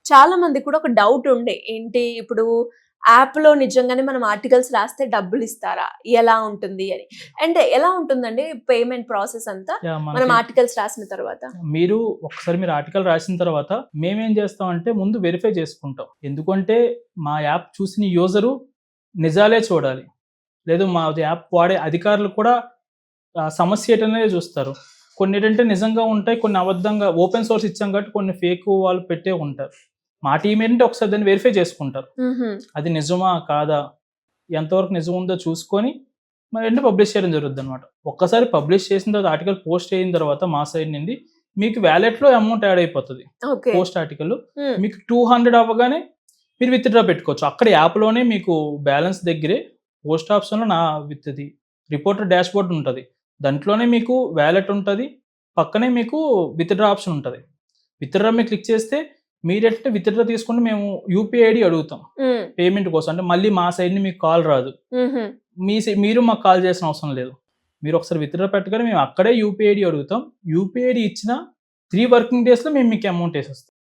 చాలా మందికి కూడా ఒక డౌట్ ఉండే. ఏంటి ఇప్పుడు యాప్‌లో నిజంగానే మనం ఆర్టికల్స్ రాస్తే డబ్బులిస్తారా? ఎలా ఉంటుంది అని. అంటే ఎలా ఉంటుందండి పేమెంట్ ప్రాసెస్ అంతా? యాహ్! మనం మనకి ఆర్టికల్స్ రాసిన తర్వాత? మీరు ఆర్టికల్ రాసిన తర్వాత మేమేం చేస్తామంటే ముందు వెరిఫై చేసుకుంటాం. ఎందుకంటే మా యాప్ చూసిన యూజరు నిజాలే చూడాలి. లేదు మా యాప్ వాడే అధికారులు కూడా సమస్య ఏటనేది చూస్తారు. కొన్నేంటంటే నిజంగా ఉంటాయి. కొన్ని అబద్ధంగా ఓపెన్ సోర్స్ ఇచ్చాం కాబట్టి కొన్ని ఫేక్ వాళ్ళు పెట్టే ఉంటారు. మా టీమ్ ఏంటంటే ఒకసారి దాన్ని వెరిఫై చేసుకుంటారు. హుహు. అది నిజమా? కాదా? ఎంతవరకు నిజం ఉందో చూసుకొని మరి పబ్లిష్ చేయడం జరుగుద్దనమాట. ఒక్కసారి పబ్లిష్ చేసిన తర్వాత ఆర్టికల్ పోస్ట్ అయిన తర్వాత మా సైడ్ నుండి మీకు వాలెట్‌లో అమౌంట్ యాడ్ అయిపోతది. ఓకే. పోస్ట్ ఆర్టికల్ హ్మ్. మీకు 200 అవ్వగానే మీరు విత్‌డ్రా పెట్టుకోవచ్చు. అక్కడ యాప్‌లోనే మీకు బ్యాలెన్స్ దగ్గరే పోస్ట్ ఆప్షన్‌లో విత్ రిపోర్టర్ డాష్‌బోర్డ్ ఉంటది. దాంట్లోనే మీకు వాలెట్ ఉంటది. పక్కనే మీకు విత్‌డ్రా ఆప్షన్ ఉంటది. విత్‌డ్రా మీద క్లిక్ చేస్తే మీరేంటంటే విత్‌డ్రా తీసుకుంటే మేము యూపీఐ ఐడీ అడుగుతాం. హ్మ్. పేమెంట్ కోసం. అంటే మళ్ళీ మా సైడ్ నుంచి మీకు కాల్ రాదు. హుహు. మీరు మాకు కాల్ చేయాల్సిన అవసరం లేదు. మీరు ఒకసారి విత్‌డ్రా పెట్టగానే మేము అక్కడే యూపీఐ ఐడీ అడుగుతాం. యూపీఐ ఐడీ ఇచ్చిన 3 వర్కింగ్ డేస్‌లో మేము మీకు అమౌంట్ ఏసేస్తాం.